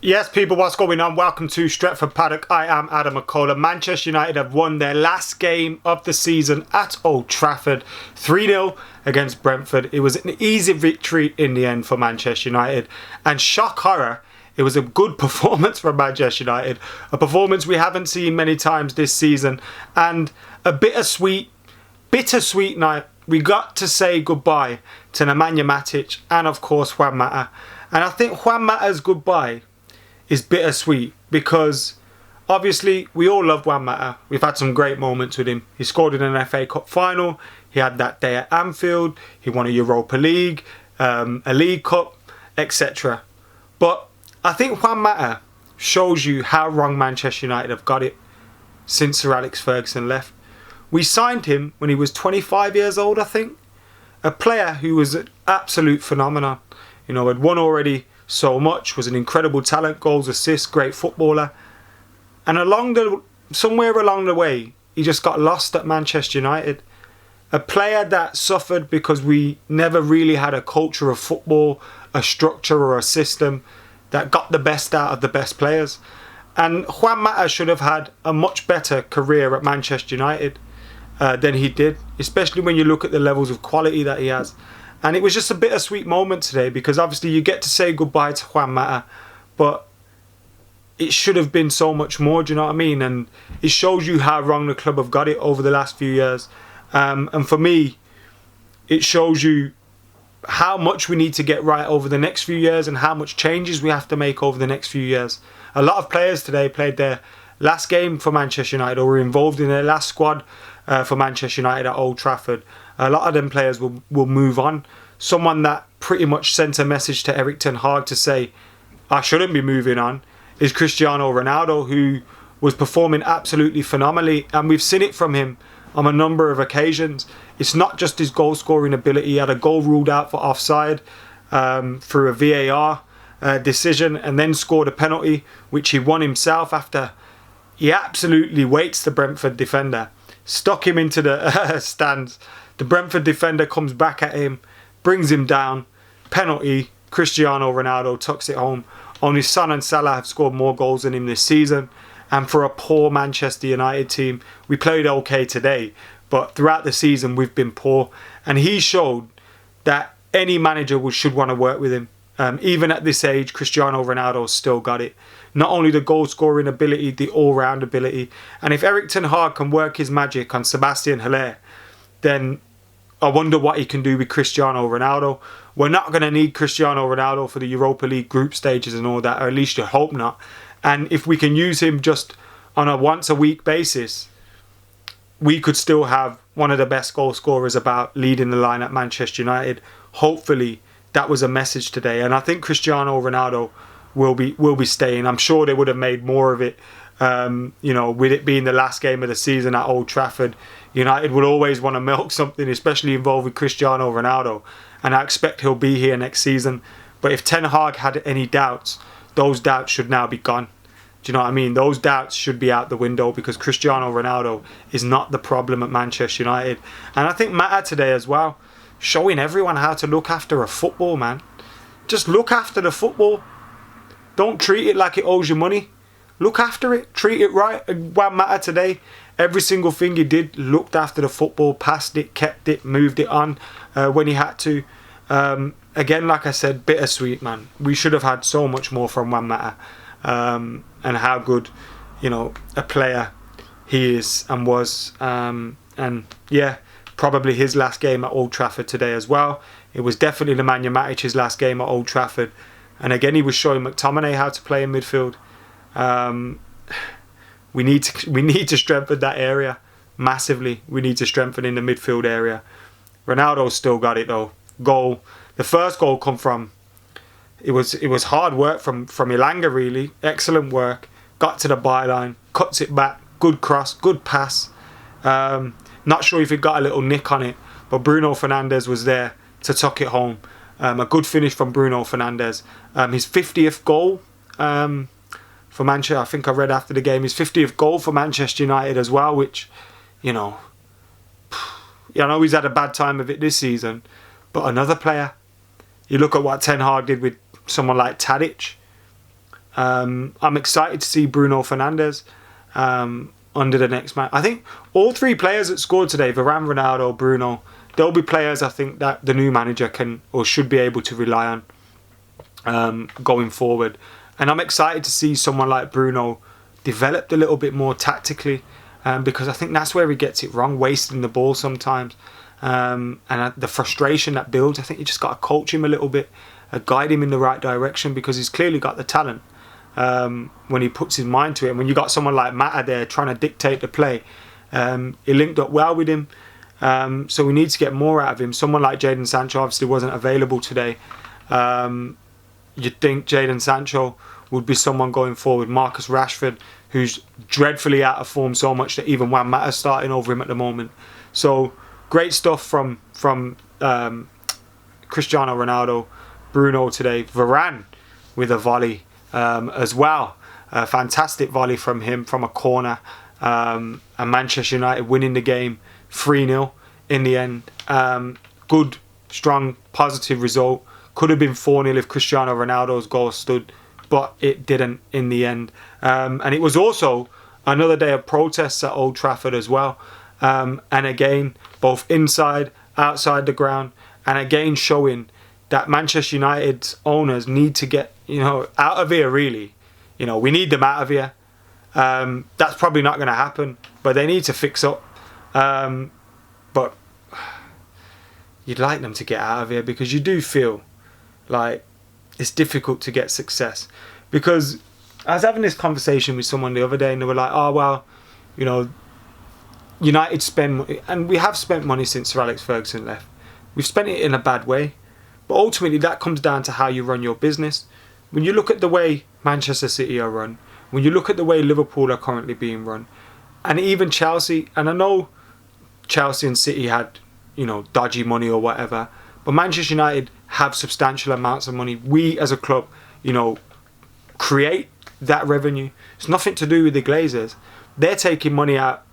Yes, people, what's going on? Welcome to Stretford Paddock. I am Adam McCullough. Manchester United have won their last game of the season at Old Trafford, 3-0 against Brentford. It was an easy victory in the end for Manchester United. And shock horror, it was a good performance from Manchester United. A performance we haven't seen many times this season. And a bittersweet night. We got to say goodbye to Nemanja Matic and, of course, Juan Mata. And I think Juan Mata's goodbye is bittersweet because obviously we all love Juan Mata. We've had some great moments with him. He scored in an FA Cup final. He had that day at Anfield. He won a Europa League, a League Cup, etc. But I think Juan Mata shows you how wrong Manchester United have got it since Sir Alex Ferguson left. We signed him when he was 25 years old, I think. A player who was an absolute phenomenon. You know, had won already so much, was an incredible talent, goals, assists, great footballer. And somewhere along the way, he just got lost at Manchester United. A player that suffered because we never really had a culture of football, a structure or a system that got the best out of the best players. And Juan Mata should have had a much better career at Manchester United than he did, especially when you look at the levels of quality that he has. And it was just a bittersweet moment today because obviously you get to say goodbye to Juan Mata, but it should have been so much more, do you know what I mean? And it shows you how wrong the club have got it over the last few years. And for me, it shows you how much we need to get right over the next few years and how much changes we have to make over the next few years. A lot of players today played their last game for Manchester United or were involved in their last squad for Manchester United at Old Trafford. A lot of them players will move on. Someone that pretty much sent a message to Erik ten Hag to say, I shouldn't be moving on, is Cristiano Ronaldo, who was performing absolutely phenomenally. And we've seen it from him on a number of occasions. It's not just his goal scoring ability. He had a goal ruled out for offside through a VAR decision and then scored a penalty, which he won himself after he absolutely weights the Brentford defender, stuck him into the stands. The Brentford defender comes back at him, brings him down, penalty, Cristiano Ronaldo tucks it home. Only Son and Salah have scored more goals than him this season. And for a poor Manchester United team, we played okay today, but throughout the season we've been poor. And he showed that any manager should want to work with him. Even at this age, Cristiano Ronaldo's still got it. Not only the goal scoring ability, the all-round ability. And if Erik ten Hag can work his magic on Sebastian Haller, then I wonder what he can do with Cristiano Ronaldo. We're not going to need Cristiano Ronaldo for the Europa League group stages and all that, or at least you hope not. And if we can use him just on a once-a-week basis, we could still have one of the best goal scorers about leading the line at Manchester United. Hopefully, that was a message today. And I think Cristiano Ronaldo will be staying. I'm sure they would have made more of it. With it being the last game of the season at Old Trafford, United will always want to milk something, especially involved with Cristiano Ronaldo. And I expect he'll be here next season. But if Ten Hag had any doubts, those doubts should now be gone. Do you know what I mean? Those doubts should be out the window because Cristiano Ronaldo is not the problem at Manchester United. And I think Mata today as well, showing everyone how to look after a football, man. Just look after the football. Don't treat it like it owes you money. Look after it. Treat it right. Juan Mata today, every single thing he did, looked after the football, passed it, kept it, moved it on when he had to. Again, like I said, bittersweet, man. We should have had so much more from Juan Mata. And how good, a player he is and was. And yeah, probably his last game at Old Trafford today as well. It was definitely Nemanja Matic's last game at Old Trafford. And again, he was showing McTominay how to play in midfield. We need to strengthen that area massively. We need to strengthen in the midfield area. Ronaldo's still got it though. The first goal come from. It was hard work from Elanga really. Excellent work. Got to the byline, cuts it back. Good cross, good pass. Not sure if he got a little nick on it, but Bruno Fernandes was there to tuck it home. A good finish from Bruno Fernandes. His 50th goal for Manchester. I think I read after the game his 50th goal for Manchester United as well, which, I know he's had a bad time of it this season, but another player. You look at what Ten Hag did with someone like Tadic. I'm excited to see Bruno Fernandes under the next man. I think all three players that scored today, Varane, Ronaldo, Bruno, they'll be players I think that the new manager can or should be able to rely on going forward. And I'm excited to see someone like Bruno developed a little bit more tactically, because I think that's where he gets it wrong, wasting the ball sometimes. And the frustration that builds, I think you just got to coach him a little bit, guide him in the right direction, because he's clearly got the talent when he puts his mind to it. And when you got someone like Mata there trying to dictate the play, he linked up well with him. So we need to get more out of him. Someone like Jadon Sancho obviously wasn't available today. You'd think Jadon Sancho would be someone going forward. Marcus Rashford, who's dreadfully out of form so much that even Juan Mata's starting over him at the moment. So great stuff from Cristiano Ronaldo, Bruno today. Varane with a volley as well. A fantastic volley from him from a corner. And Manchester United winning the game 3-0 in the end. Good, strong, positive result. Could have been 4-0 if Cristiano Ronaldo's goal stood, but it didn't in the end. And it was also another day of protests at Old Trafford as well. And again, both inside, outside the ground, and again showing that Manchester United's owners need to get, out of here really. We need them out of here. That's probably not going to happen, but they need to fix up. But you'd like them to get out of here, because you do feel like it's difficult to get success. Because I was having this conversation with someone the other day, and they were like, oh well, United spend money, and we have spent money since Sir Alex Ferguson left. We've spent it in a bad way, but ultimately that comes down to how you run your business. When you look at the way Manchester City are run, when you look at the way Liverpool are currently being run, and even Chelsea, and I know Chelsea and City had, dodgy money or whatever, but Manchester United have substantial amounts of money. We as a club, create that revenue. It's nothing to do with the Glazers. They're taking money out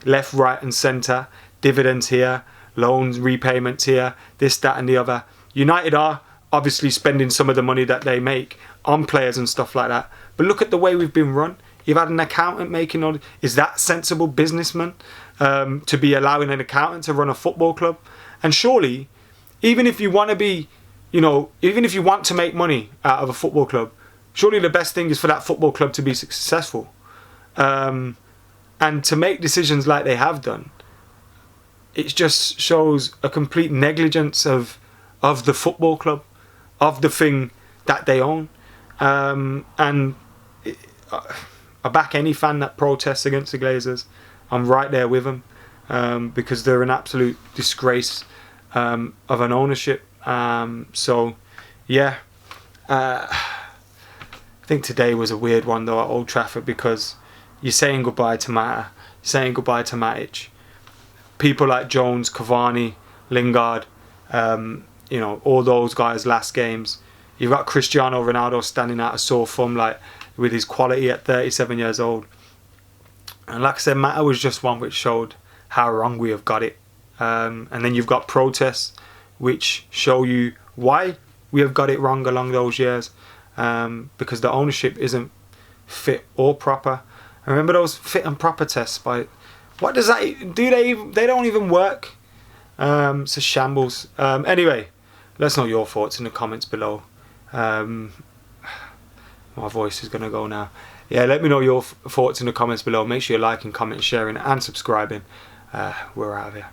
left, right and centre, dividends here, loans, repayments here, this, that and the other. United are obviously spending some of the money that they make on players and stuff like that. But look at the way we've been run. You've had an accountant making all... Is that sensible businessman to be allowing an accountant to run a football club? And surely, even if you want to be, even if you want to make money out of a football club, surely the best thing is for that football club to be successful. And to make decisions like they have done, it just shows a complete negligence of the football club, of the thing that they own. I back any fan that protests against the Glazers. I'm right there with them, because they're an absolute disgrace of an ownership. So, yeah. I think today was a weird one though at Old Trafford, because you're saying goodbye to Mata, you're saying goodbye to Matic. People like Jones, Cavani, Lingard, all those guys' last games. You've got Cristiano Ronaldo standing out a sore thumb, like with his quality at 37 years old. And like I said, Mata was just one which showed how wrong we have got it. And then you've got protests which show you why we have got it wrong along those years, because the ownership isn't fit or proper. I remember those fit and proper tests by... What does that do? They don't even work. It's a shambles. Anyway, let us know your thoughts in the comments below. My voice is going to go now. Yeah, let me know your thoughts in the comments below. Make sure you're liking, commenting, sharing and subscribing. We're out of here.